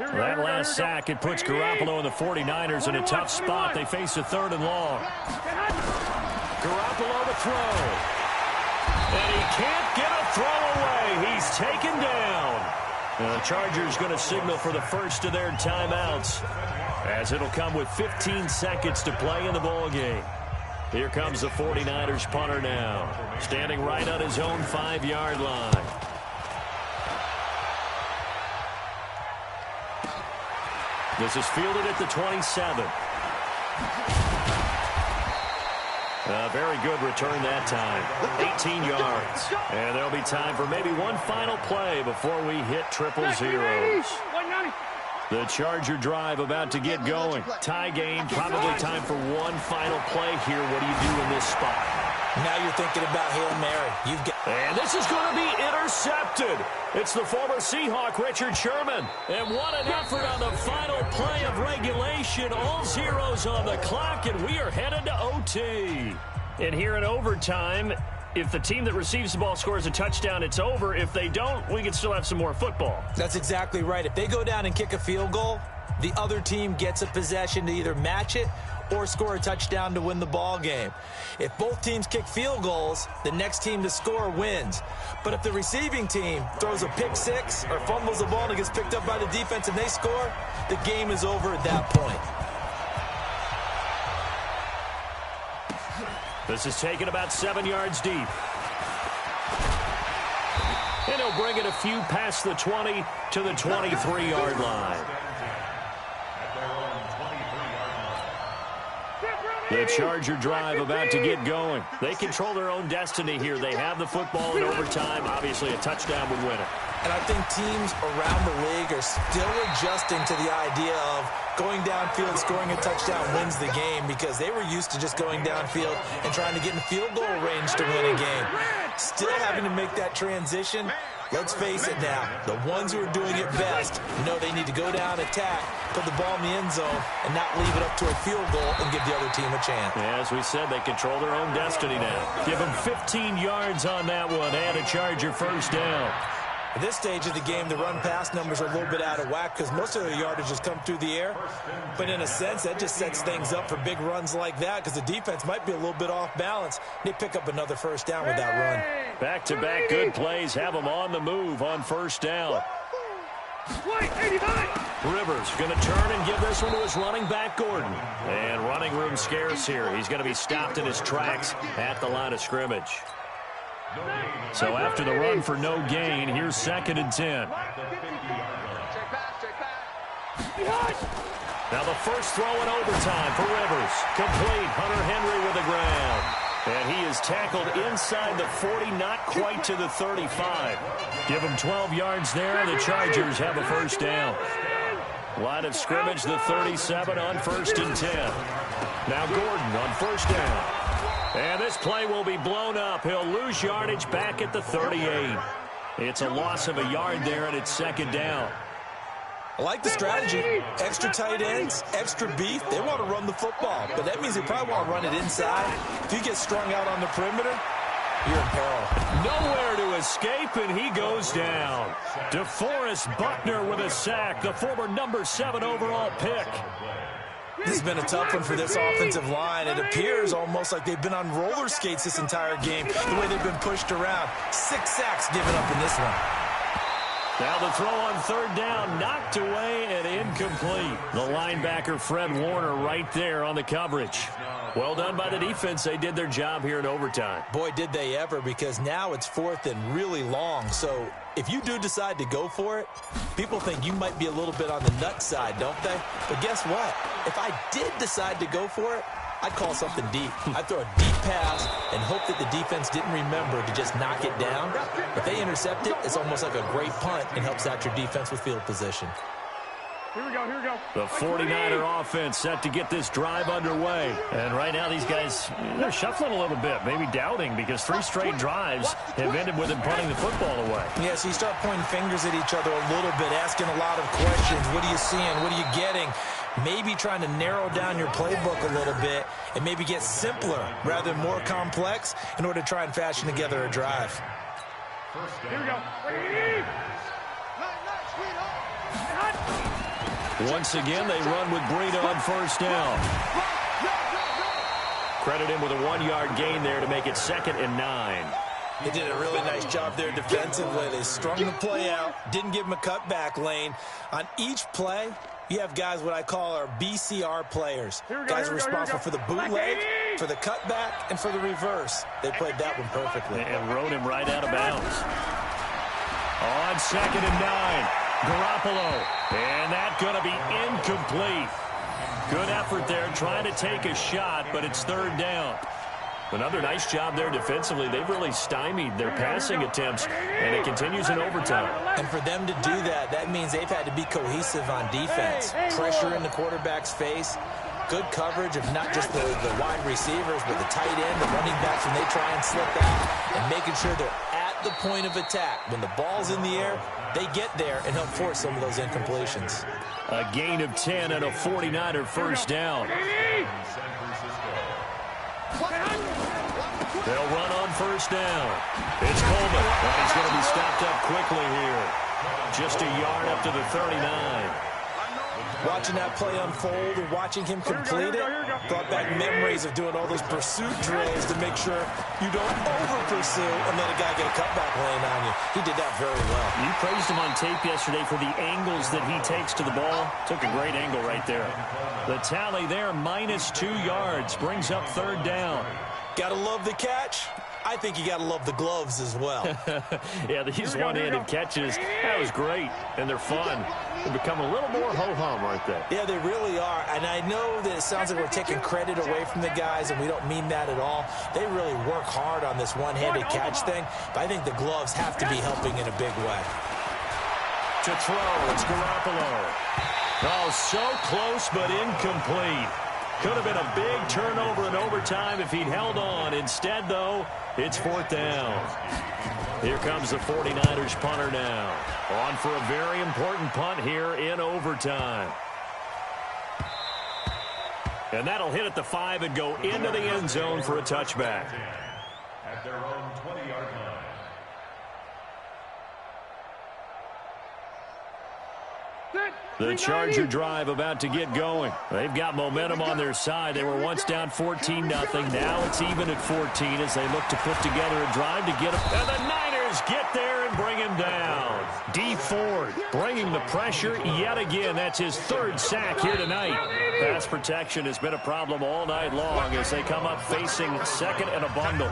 That last sack, it puts Garoppolo and the 49ers in a tough spot. They face a 3rd and long. Garoppolo to throw. And he can't get a throw away. He's taken down. The Chargers going to signal for the first of their timeouts, as it'll come with 15 seconds to play in the ball game. Here comes the 49ers punter now, standing right on his own 5-yard line. This is fielded at the 27. A very good return that time. 18 yards. And there'll be time for maybe one final play before we hit triple zeros. The Charger drive about to get going. Tie game, probably time for one final play here. What do you do in this spot? Now you're thinking about Hail Mary. And this is going to be intercepted. It's the former Seahawk, Richard Sherman. And what an effort on the final play of regulation. All zeros on the clock, and we are headed to OT. And here in overtime, if the team that receives the ball scores a touchdown, it's over. If they don't, we can still have some more football. That's exactly right. If they go down and kick a field goal, the other team gets a possession to either match it or score a touchdown to win the ball game. If both teams kick field goals, the next team to score wins. But if the receiving team throws a pick six or fumbles the ball and it gets picked up by the defense and they score, the game is over at that point. This is taken about 7 yards deep. And he'll bring it a few past the 20 to the 23-yard line. The Charger drive about to get going. They control their own destiny here. They have the football in overtime. Obviously, a touchdown would win it. And I think teams around the league are still adjusting to the idea of going downfield, scoring a touchdown wins the game, because they were used to just going downfield and trying to get in field goal range to win a game. Still having to make that transition. Let's face it now, the ones who are doing it best know they need to go down, attack, put the ball in the end zone, and not leave it up to a field goal and give the other team a chance. As we said, they control their own destiny now. Give them 15 yards on that one and a Charger first down. At this stage of the game, the run-pass numbers are a little bit out of whack because most of their yardage has come through the air. But in a sense, that just sets things up for big runs like that because the defense might be a little bit off balance. They pick up another first down with that run. Back-to-back good plays have them on the move on first down. Rivers going to turn and give this one to his running back, Gordon. And running room scarce here. He's going to be stopped in his tracks at the line of scrimmage. So after the run for no gain, here's 2nd and 10. Now the first throw in overtime for Rivers. Complete. Hunter Henry with the ground. And he is tackled inside the 40, not quite to the 35. Give him 12 yards there. The Chargers have a first down. Line of scrimmage, the 37 on 1st and 10. Now Gordon on first down. And this play will be blown up. He'll lose yardage back at the 38. It's a loss of a yard there, and it's 2nd down. I like the strategy. Extra tight ends, extra beef. They want to run the football, but that means they probably want to run it inside. If you get strung out on the perimeter, you're in peril. Nowhere to escape, and he goes down. DeForest Buckner with a sack, the former number 7 overall pick. This has been a tough one for this offensive line. It appears almost like they've been on roller skates this entire game, the way they've been pushed around. 6 sacks given up in this one. Now the throw on 3rd down, knocked away and incomplete. The linebacker, Fred Warner, right there on the coverage. Well done by the defense. They did their job here in overtime. Boy, did they ever, because now it's 4th and really long. So if you do decide to go for it, people think you might be a little bit on the nut side, don't they? But guess what? If I did decide to go for it, I'd call something deep. I'd throw a deep pass and hope that the defense didn't remember to just knock it down. If they intercept it, it's almost like a great punt and helps out your defense with field position. Here we go. The 49er offense set to get this drive underway. And right now these guys, they're shuffling a little bit, maybe doubting, because 3 straight drives have ended with them punting the football away. Yeah, so you start pointing fingers at each other a little bit, asking a lot of questions. What are you seeing? What are you getting? Maybe trying to narrow down your playbook a little bit and maybe get simpler rather than more complex in order to try and fashion together a drive. Here we go. Once again, they run with Breida on first down. Credit him with a 1-yard gain there to make it 2nd and 9. They did a really nice job there defensively. They strung the play out, didn't give him a cutback lane. On each play, you have guys what I call our BCR players. Guys are responsible for the bootleg, for the cutback, and for the reverse. They played that one perfectly. And rode him right out of bounds. On 2nd and 9, Garoppolo. And that's going to be incomplete. Good effort there, trying to take a shot, but it's 3rd down. Another nice job there defensively. They've really stymied their passing attempts, and it continues in overtime. And for them to do that, that means they've had to be cohesive on defense. Pressure in the quarterback's face, good coverage of not just the wide receivers, but the tight end, the running backs when they try and slip out, and making sure they're at the point of attack. When the ball's in the air, they get there and help force some of those incompletions. A gain of 10 and a 49er first down. They'll run on first down. It's Coleman. But he's going to be stopped up quickly here. Just a yard up to the 39. Watching that play unfold and watching him complete it brought back memories of doing all those pursuit drills to make sure you don't over-pursue and let a guy get a cutback lane on you. He did that very well. You praised him on tape yesterday for the angles that he takes to the ball. Took a great angle right there. The tally there, -2 yards, brings up 3rd down. Gotta love the catch. I think you gotta love the gloves as well. Yeah, these one-handed catches, that was great, and they're fun. They become a little more ho-hum, aren't they? Yeah, they really are, and I know that it sounds like we're taking credit away from the guys, and we don't mean that at all. They really work hard on this one-handed catch thing, but I think the gloves have to be helping in a big way. To throw, it's Garoppolo. Oh, so close, but incomplete. Could have been a big turnover in overtime if he'd held on. Instead, though, it's 4th down. Here comes the 49ers punter now. On for a very important punt here in overtime. And that'll hit at the 5 and go into the end zone for a touchback. At their own 20-yard line. The Charger drive about to get going. They've got momentum on their side. They were once down 14-0. Now it's even at 14 as they look to put together a drive to get him. And the Niners get there and bring him down. Dee Ford bringing the pressure yet again. That's his 3rd sack here tonight. Pass protection has been a problem all night long as they come up facing 2nd and a bundle.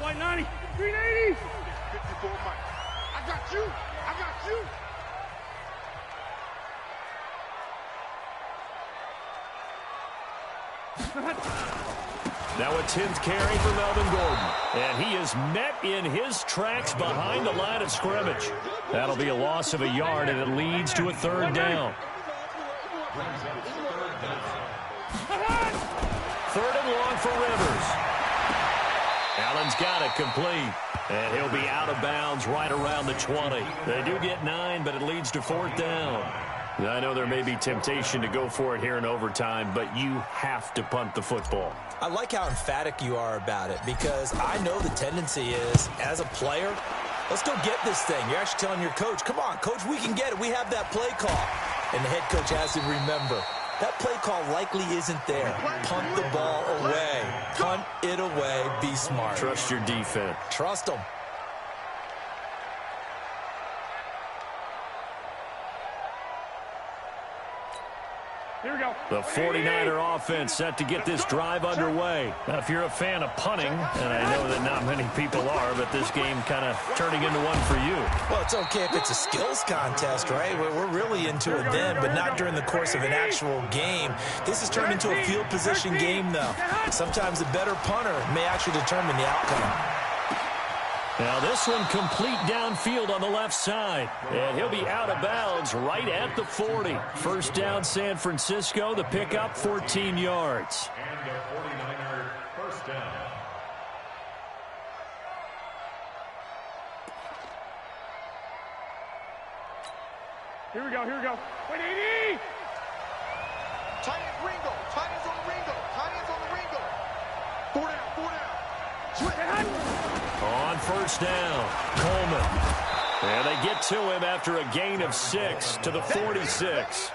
White 90, 380. 54 Mike. I got you. I got you. Now a 10th carry for Melvin Gordon. And he is met in his tracks behind the line of scrimmage. That'll be a loss of a yard, and it leads to a 3rd down. 3rd and long for Rivers. Allen's got it complete, and he'll be out of bounds right around the 20. They do get 9, but it leads to 4th down. I know there may be temptation to go for it here in overtime, but you have to punt the football. I like how emphatic you are about it because I know the tendency is, as a player, let's go get this thing. You're actually telling your coach, come on, coach, we can get it. We have that play call. And the head coach has to remember, that play call likely isn't there. Punt the ball away. Punt it away. Be smart. Trust your defense. Trust them. Here we go. The 49er offense set to get this drive underway. Now, if you're a fan of punting, and I know that not many people are, but this game kind of turning into one for you. Well, it's okay if it's a skills contest, right? We're really into it then, but not during the course of an actual game. This has turned into a field position game, though. Sometimes the better punter may actually determine the outcome. Now this one complete downfield on the left side. And he'll be out of bounds right at the 40. First down San Francisco. The pickup 14 yards. And a 49er first down. Here we go. Here we go. 180. Tight end Ringo. Tight end's on the Ringo. Tight end's on the Ringo. On first down, Coleman. And they get to him after a gain of 6 to the 46.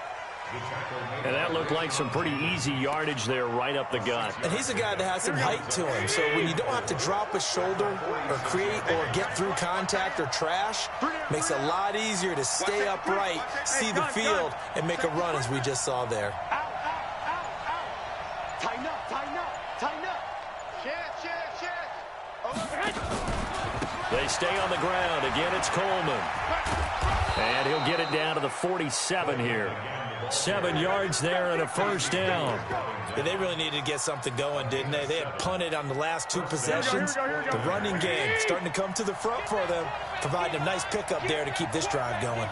And that looked like some pretty easy yardage there right up the gut. And he's a guy that has some height to him. So when you don't have to drop a shoulder or create or get through contact or trash, makes it a lot easier to stay upright, see the field, and make a run as we just saw there. Tighten up, tighten up, tighten up. They stay on the ground. Again, it's Coleman. And he'll get it down to the 47 here. 7 yards there and a first down. Yeah, they really needed to get something going, didn't they? They had punted on the last 2 possessions. The running game starting to come to the front for them, providing a nice pickup there to keep this drive going.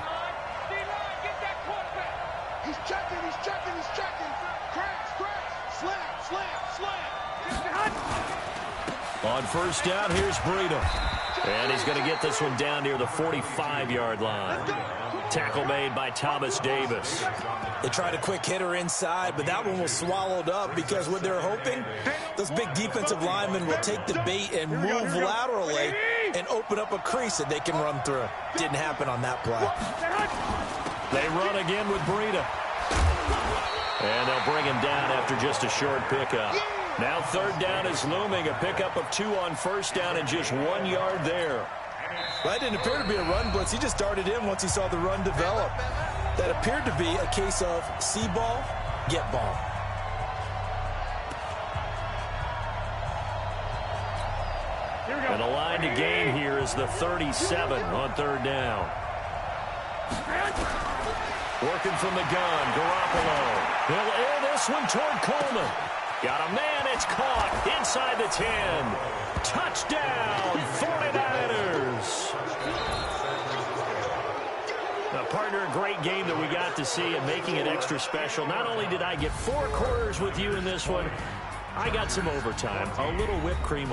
He's checking, he's checking, he's checking. Cracks, cracks, slam, slam, slam. On first down, here's Breida. And he's going to get this one down near the 45-yard line. Tackle made by Thomas Davis. They tried a quick hitter inside, but that one was swallowed up because what they're hoping, those big defensive linemen will take the bait and move laterally and open up a crease that they can run through. Didn't happen on that play. They run again with Breida. And they'll bring him down after just a short pickup. Now third down is looming. A pickup of 2 on first down and just 1 yard there. Well, that didn't appear to be a run blitz. He just darted in once he saw the run develop. That appeared to be a case of see ball, get ball. And the line to gain here is the 37 on third down. Working from the gun, Garoppolo. He'll air this one toward Coleman. Got a man, it's caught inside the 10. Touchdown, 49ers. Now, partner, a great game that we got to see and making it extra special. Not only did I get 4 quarters with you in this one, I got some overtime, a little whipped cream.